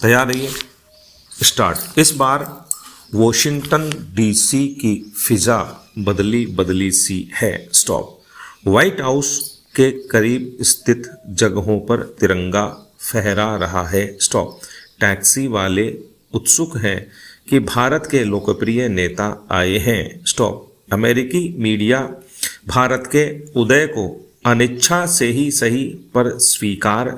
तैयार रहिए, स्टार्ट। इस बार वॉशिंगटन डीसी की फिजा बदली बदली सी है, स्टॉप। व्हाइट हाउस के करीब स्थित जगहों पर तिरंगा फहरा रहा है, स्टॉप। टैक्सी वाले उत्सुक हैं कि भारत के लोकप्रिय नेता आए हैं, स्टॉप। अमेरिकी मीडिया भारत के उदय को अनिच्छा से ही सही पर स्वीकार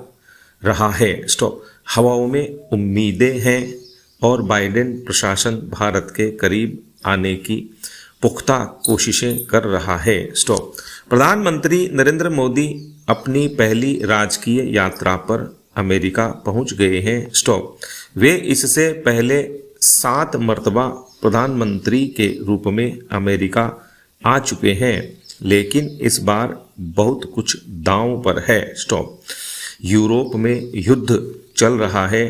रहा है, स्टॉप। हवाओं में उम्मीदें हैं और बाइडेन प्रशासन भारत के करीब आने की पुख्ता कोशिशें कर रहा है, स्टॉप। प्रधानमंत्री नरेंद्र मोदी अपनी पहली राजकीय यात्रा पर अमेरिका पहुंच गए हैं, स्टॉप। वे इससे पहले 7 मर्तबा प्रधानमंत्री के रूप में अमेरिका आ चुके हैं, लेकिन इस बार बहुत कुछ दांव पर है, स्टॉप। यूरोप में युद्ध चल रहा है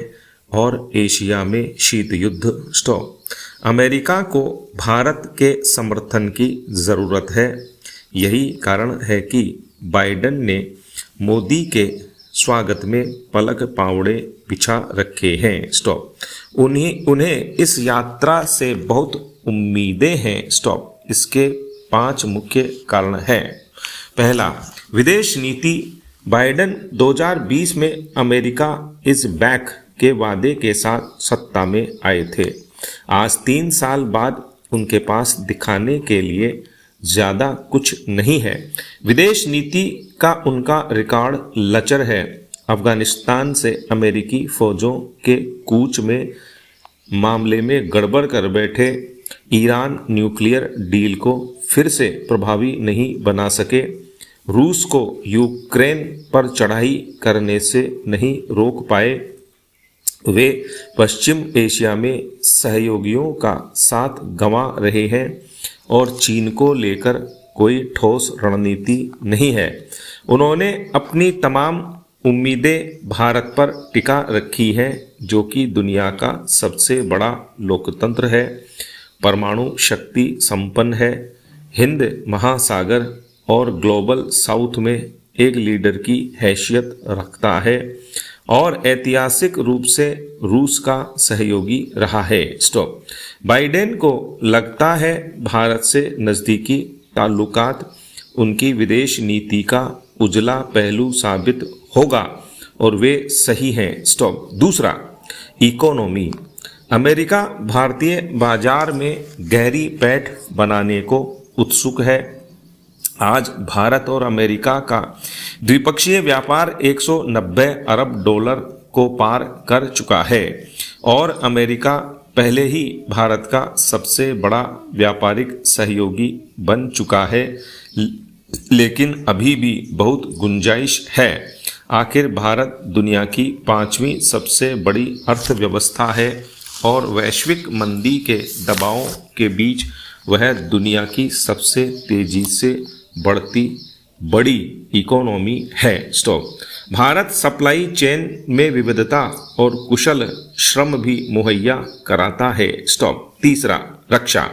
और एशिया में शीत युद्ध, स्टॉप। अमेरिका को भारत के समर्थन की ज़रूरत है। यही कारण है कि बाइडेन ने मोदी के स्वागत में पलक पावड़े बिछा रखे हैं, स्टॉप। उन्हें इस यात्रा से बहुत उम्मीदें हैं, स्टॉप। इसके 5 मुख्य कारण हैं। पहला, विदेश नीति। बाइडेन 2020 में अमेरिका इज बैक के वादे के साथ सत्ता में आए थे। आज 3 साल बाद उनके पास दिखाने के लिए ज़्यादा कुछ नहीं है। विदेश नीति का उनका रिकॉर्ड लचर है। अफगानिस्तान से अमेरिकी फौजों के कूच में मामले में गड़बड़ कर बैठे। ईरान न्यूक्लियर डील को फिर से प्रभावी नहीं बना सके। रूस को यूक्रेन पर चढ़ाई करने से नहीं रोक पाए। वे पश्चिम एशिया में सहयोगियों का साथ गंवा रहे हैं और चीन को लेकर कोई ठोस रणनीति नहीं है। उन्होंने अपनी तमाम उम्मीदें भारत पर टिका रखी हैं, जो कि दुनिया का सबसे बड़ा लोकतंत्र है, परमाणु शक्ति संपन्न है, हिंद महासागर और ग्लोबल साउथ में एक लीडर की हैसियत रखता है और ऐतिहासिक रूप से रूस का सहयोगी रहा है, स्टॉप। बाइडेन को लगता है भारत से नज़दीकी ताल्लुकात उनकी विदेश नीति का उजला पहलू साबित होगा और वे सही हैं, स्टॉप। दूसरा, इकोनॉमी। अमेरिका भारतीय बाजार में गहरी पैठ बनाने को उत्सुक है। आज भारत और अमेरिका का द्विपक्षीय व्यापार 190 अरब डॉलर को पार कर चुका है और अमेरिका पहले ही भारत का सबसे बड़ा व्यापारिक सहयोगी बन चुका है, लेकिन अभी भी बहुत गुंजाइश है। आखिर भारत दुनिया की 5वीं सबसे बड़ी अर्थव्यवस्था है और वैश्विक मंदी के दबावों के बीच वह दुनिया की सबसे तेजी से बढ़ती बड़ी इकोनॉमी है, स्टॉप। भारत सप्लाई चेन में विविधता और कुशल श्रम भी मुहैया कराता है, स्टॉप। तीसरा, रक्षा।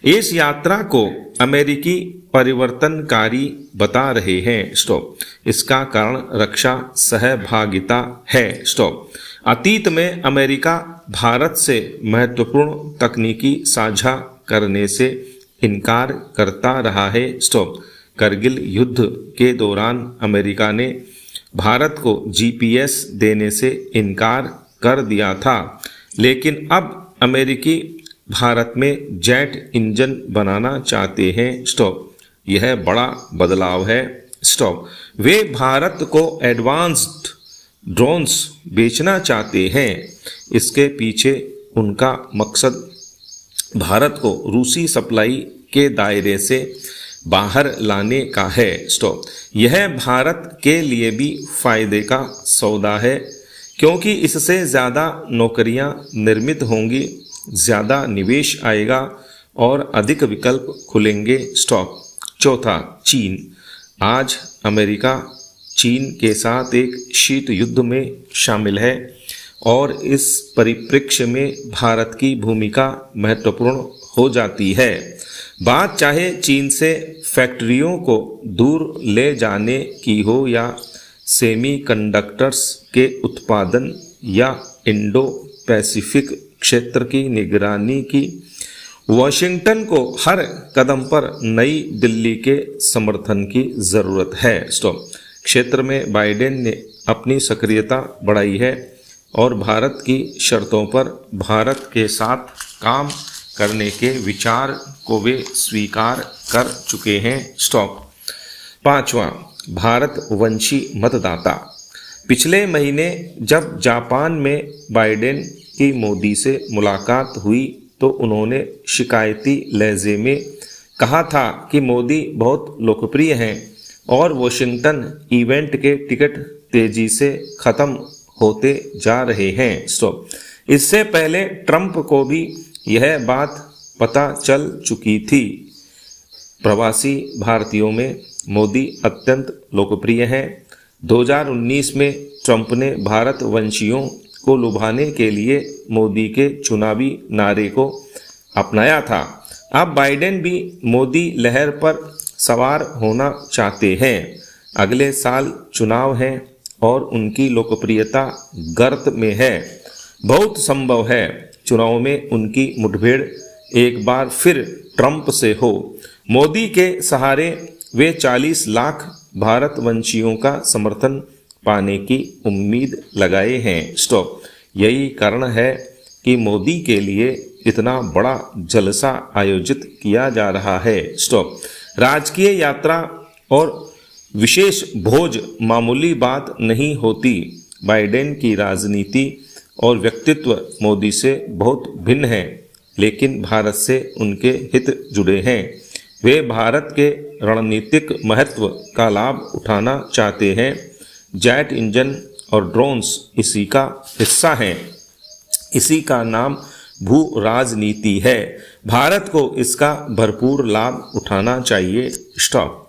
इस यात्रा को अमेरिकी परिवर्तनकारी बता रहे हैं, स्टॉप। इसका कारण रक्षा सहभागिता है, स्टॉप। अतीत में अमेरिका भारत से महत्वपूर्ण तकनीकी साझा करने से इनकार करता रहा है, स्टॉप। करगिल युद्ध के दौरान अमेरिका ने भारत को GPS देने से इनकार कर दिया था, लेकिन अब अमेरिकी भारत में जेट इंजन बनाना चाहते हैं, स्टॉप। यह बड़ा बदलाव है, स्टॉप। वे भारत को एडवांस्ड ड्रोन्स बेचना चाहते हैं। इसके पीछे उनका मकसद भारत को रूसी सप्लाई के दायरे से बाहर लाने का है, स्टॉप। यह भारत के लिए भी फायदे का सौदा है, क्योंकि इससे ज़्यादा नौकरियां निर्मित होंगी, ज़्यादा निवेश आएगा और अधिक विकल्प खुलेंगे, स्टॉप। चौथा, चीन। आज अमेरिका चीन के साथ एक शीत युद्ध में शामिल है और इस परिप्रेक्ष्य में भारत की भूमिका महत्वपूर्ण हो जाती है। बात चाहे चीन से फैक्ट्रियों को दूर ले जाने की हो या सेमीकंडक्टर्स के उत्पादन या इंडो पैसिफिक क्षेत्र की निगरानी की। वॉशिंगटन को हर कदम पर नई दिल्ली के समर्थन की जरूरत है। स्टॉप। क्षेत्र में बाइडेन ने अपनी सक्रियता बढ़ाई है और भारत की शर्तों पर भारत के साथ काम करने के विचार को वे स्वीकार कर चुके हैं। स्टॉप। पांचवा, भारतवंशी मतदाता। पिछले महीने जब जापान में बाइडेन की मोदी से मुलाकात हुई तो उन्होंने शिकायती लहजे में कहा था कि मोदी बहुत लोकप्रिय हैं और वॉशिंगटन इवेंट के टिकट तेजी से खत्म होते जा रहे हैं। स्टॉप। इससे पहले ट्रंप को भी यह बात पता चल चुकी थी। प्रवासी भारतीयों में मोदी अत्यंत लोकप्रिय हैं। 2019 में ट्रंप ने भारतवंशियों को लुभाने के लिए मोदी के चुनावी नारे को अपनाया था। अब बाइडेन भी मोदी लहर पर सवार होना चाहते हैं। अगले साल चुनाव हैं और उनकी लोकप्रियता गर्त में है। बहुत संभव है चुनाव में उनकी मुठभेड़ एक बार फिर ट्रंप से हो। मोदी के सहारे वे 40 लाख भारतवंशियों का समर्थन पाने की उम्मीद लगाए हैं। स्टॉप। यही कारण है कि मोदी के लिए इतना बड़ा जलसा आयोजित किया जा रहा है। स्टॉप। राजकीय यात्रा और विशेष भोज मामूली बात नहीं होती। बाइडेन की राजनीति और व्यक्तित्व मोदी से बहुत भिन्न है, लेकिन भारत से उनके हित जुड़े हैं। वे भारत के रणनीतिक महत्व का लाभ उठाना चाहते हैं। जेट इंजन और ड्रोन्स इसी का हिस्सा हैं। इसी का नाम भू राजनीति है। भारत को इसका भरपूर लाभ उठाना चाहिए। स्टॉप।